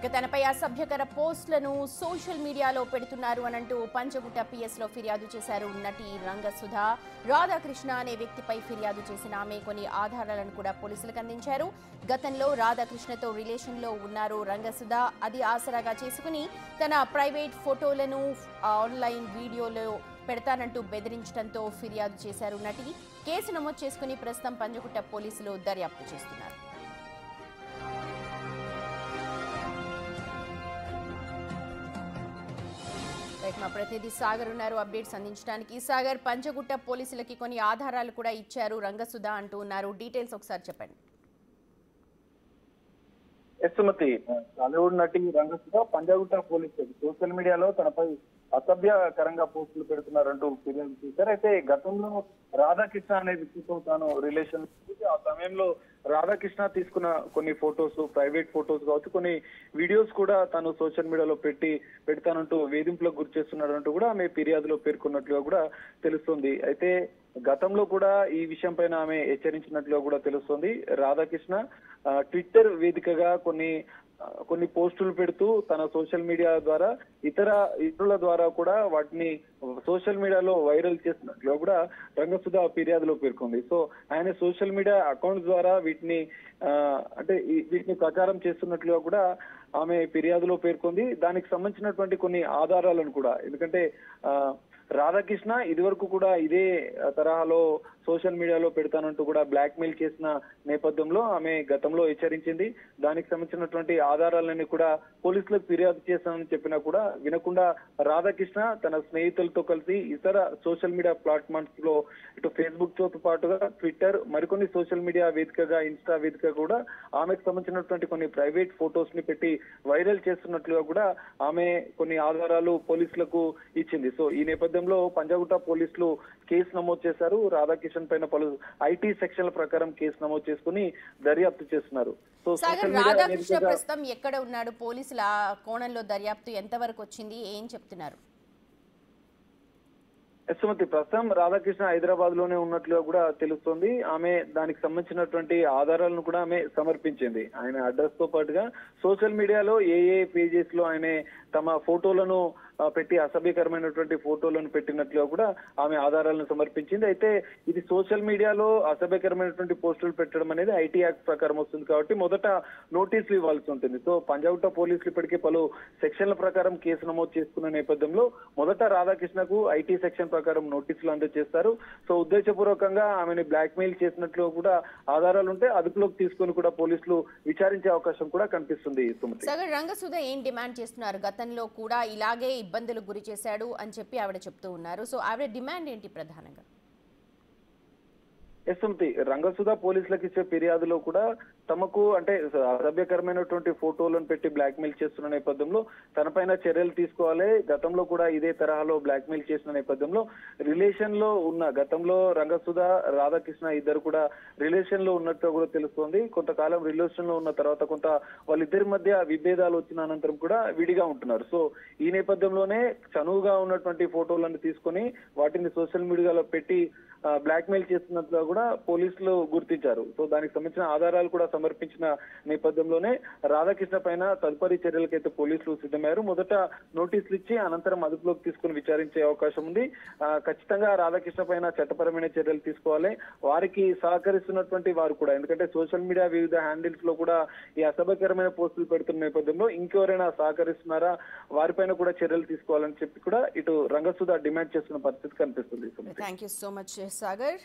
ఇక తనపై అసభ్యకర పోస్టులను సోషల్ మీడియాలో పెడుతున్నారు అనంటూ పంచగుట్ట పిఎస్లో ఫిర్యాదు చేశారు నటి రంగసుధ. రాధాకృష్ణ అనే వ్యక్తిపై ఫిర్యాదు చేసిన ఆమె కొన్ని ఆధారాలను కూడా పోలీసులకు అందించారు. గతంలో రాధాకృష్ణతో రిలేషన్లో ఉన్నారు రంగసుధ. అది ఆసరాగా చేసుకుని తన ప్రైవేట్ ఫోటోలను ఆన్లైన్ వీడియోలో పెడతానంటూ బెదిరించడంతో ఫిర్యాదు చేశారు నటి. కేసు నమోదు చేసుకుని ప్రస్తుతం పంచగుట్ట పోలీసులు దర్యాప్తు చేస్తున్నారు. మా ప్రతినిధి సాగర్ ఉన్నారు అప్డేట్స్ అందించడానికి. సాగర్, పంచగుట్ట పోలీసులకి కొన్ని ఆధారాలు కూడా ఇచ్చారు రంగసుధ అంటూ ఉన్నారు, డీటెయిల్స్ ఒకసారి చెప్పండి. సుమతి, టాలీవుడ్ నటి రంగసుధ పంజాగుట్ట పోలీసులు సోషల్ మీడియాలో తనపై అసభ్యకరంగా పోస్టులు పెడుతున్నారంటూ ఫిర్యాదు చేశారు. అయితే గతంలో రాధాకృష్ణ అనే వ్యక్తితో తాను రిలేషన్, ఆ సమయంలో రాధాకృష్ణ తీసుకున్న కొన్ని ఫొటోస్, ప్రైవేట్ ఫొటోస్ కావచ్చు, కొన్ని వీడియోస్ కూడా తాను సోషల్ మీడియాలో పెడతానంటూ వేధింపులకు గురి చేస్తున్నాడంటూ కూడా ఆమె ఫిర్యాదులో పేర్కొన్నట్లుగా కూడా తెలుస్తుంది. అయితే గతంలో కూడా ఈ విషయం పైన ఆమె హెచ్చరించినట్లుగా కూడా తెలుస్తుంది. రాధాకృష్ణ ట్విట్టర్ వేదికగా కొన్ని పోస్టులు పెడుతూ తన సోషల్ మీడియా ద్వారా ఇతరుల ద్వారా కూడా వాటిని సోషల్ మీడియాలో వైరల్ చేస్తున్నట్లుగా కూడా రంగసుధ ఫిర్యాదులో పేర్కొంది. సో ఆయన సోషల్ మీడియా అకౌంట్స్ ద్వారా వీటిని ప్రచారం చేస్తున్నట్లుగా కూడా ఆమె ఫిర్యాదులో పేర్కొంది. దానికి సంబంధించినటువంటి కొన్ని ఆధారాలను కూడా, ఎందుకంటే రాధాకృష్ణ ఇదివరకు కూడా ఇదే తరహాలో సోషల్ మీడియాలో పెడతానంటూ కూడా బ్లాక్ మెయిల్ చేసిన నేపథ్యంలో ఆమె గతంలో హెచ్చరించింది. దానికి సంబంధించినటువంటి ఆధారాలన్నీ కూడా పోలీసులకు ఫిర్యాదు చేస్తానని చెప్పినా కూడా వినకుండా రాధాకృష్ణ తన స్నేహితులతో కలిసి ఇతర సోషల్ మీడియా ప్లాట్ఫామ్స్ లో ఇటు ఫేస్బుక్ తో పాటుగా ట్విట్టర్, మరికొన్ని సోషల్ మీడియా వేదికగా ఇన్స్టా వేదిక కూడా ఆమెకు సంబంధించినటువంటి కొన్ని ప్రైవేట్ ఫొటోస్ ని పెట్టి వైరల్ చేస్తున్నట్లుగా కూడా ఆమె కొన్ని ఆధారాలు పోలీసులకు ఇచ్చింది. సో ఈ నేపథ్యంలో పంజాగుట్ట పోలీసులు కేసు నమోదు చేశారు. రాధాకృష్ణ పైన పలు ఐటీ సెక్షన్ల ప్రకారం కేసు నమోదు చేసుకుని దర్యాప్తు చేస్తున్నారు. సో రాధాకృష్ణ ప్రస్తుతం ఎక్కడ ఉన్నాడు? పోలీసుల కోణంలో దర్యాప్తు ఎంత వరకు వచ్చింది? ఏం చెప్తున్నారు? సుమతి, ప్రస్తుతం రాధాకృష్ణ హైదరాబాద్ లోనే ఉన్నట్లుగా కూడా తెలుస్తోంది. ఆమె దానికి సంబంధించినటువంటి ఆధారాలను కూడా ఆమె సమర్పించింది. ఆయన అడ్రస్ తో పాటుగా సోషల్ మీడియాలో ఏ పేజెస్ లో ఆయన తమ ఫోటోలను పెట్టి అసభ్యకరమైనటువంటి ఫోటోలను పెట్టినట్లుగా కూడా ఆమె ఆధారాలను సమర్పించింది. అయితే ఇది సోషల్ మీడియాలో అసభ్యకరమైనటువంటి పోస్టులు పెట్టడం అనేది ఐటీ యాక్ట్ ప్రకారం వస్తుంది కాబట్టి మొదట నోటీసులు ఇవ్వాల్సి ఉంటుంది. సో పంజాగుట్ట పోలీసులు ఇప్పటికే పలు సెక్షన్ల ప్రకారం కేసు నమోదు చేసుకున్న నేపథ్యంలో మొదట రాధాకృష్ణకు ఐటీ సెక్షన్ ప్రకారం నోటీసులు అందజేస్తారు. సో ఉద్దేశపూర్వకంగా ఆమెను బ్లాక్ మెయిల్ చేసినట్లు కూడా ఆధారాలు ఉంటే అదుపులోకి తీసుకుని కూడా పోలీసులు విచారించే అవకాశం కూడా కనిపిస్తుంది. రంగసుధ ఏం డిమాండ్ చేస్తున్నారు? గతంలో కూడా ఇలాగే ఇబ్బందులకు గురి చేశాడు అని చెప్పి ఆవిడ చెప్తూ ఉన్నారు. సో ఆవిడ డిమాండ్ ఏంటి ప్రధానంగా? ఎస్ఎంతి రంగసుధ పోలీసులకు ఇచ్చే ఫిర్యాదులో కూడా తమకు అసభ్యకరమైనటువంటి ఫోటోలను పెట్టి బ్లాక్ మెయిల్ చేస్తున్న నేపథ్యంలో తనపైన చర్యలు తీసుకోవాలి. గతంలో కూడా ఇదే తరహాలో బ్లాక్ మెయిల్ చేసిన నేపథ్యంలో రిలేషన్ లో ఉన్న, గతంలో రంగసుధ రాధాకృష్ణ ఇద్దరు కూడా రిలేషన్ లో ఉన్నట్టు కూడా తెలుస్తోంది. కొంతకాలం రిలేషన్ లో ఉన్న తర్వాత వాళ్ళిద్దరి మధ్య విభేదాలు వచ్చిన అనంతరం కూడా విడిగా ఉంటున్నారు. సో ఈ నేపథ్యంలోనే చనువుగా ఉన్నటువంటి ఫోటోలను తీసుకొని వాటిని సోషల్ మీడియాలో పెట్టి బ్లాక్ మెయిల్ చేస్తున్నట్లుగా కూడా పోలీసులు గుర్తించారు. సో దానికి సంబంధించిన ఆధారాలు కూడా సమర్పించిన నేపథ్యంలోనే రాధాకృష్ణ పైన తదుపరి చర్యలకైతే పోలీసులు సిద్ధమయ్యారు. మొదట నోటీసులు ఇచ్చి అనంతరం అదుపులోకి తీసుకుని విచారించే అవకాశం ఉంది. ఖచ్చితంగా రాధాకృష్ణ పైన చట్టపరమైన చర్యలు తీసుకోవాలి. వారికి సహకరిస్తున్నటువంటి వారు కూడా, ఎందుకంటే సోషల్ మీడియా వివిధ హ్యాండిల్స్ లో కూడా ఈ అసభ్యకరమైన పోస్టులు పెడుతున్న నేపథ్యంలో ఇంకెవరైనా సహకరిస్తున్నారా, వారిపైన కూడా చర్యలు తీసుకోవాలని చెప్పి కూడా ఇటు రంగసుధ డిమాండ్ చేస్తున్న పరిస్థితి కనిపిస్తుంది. Thank you so much Sagar.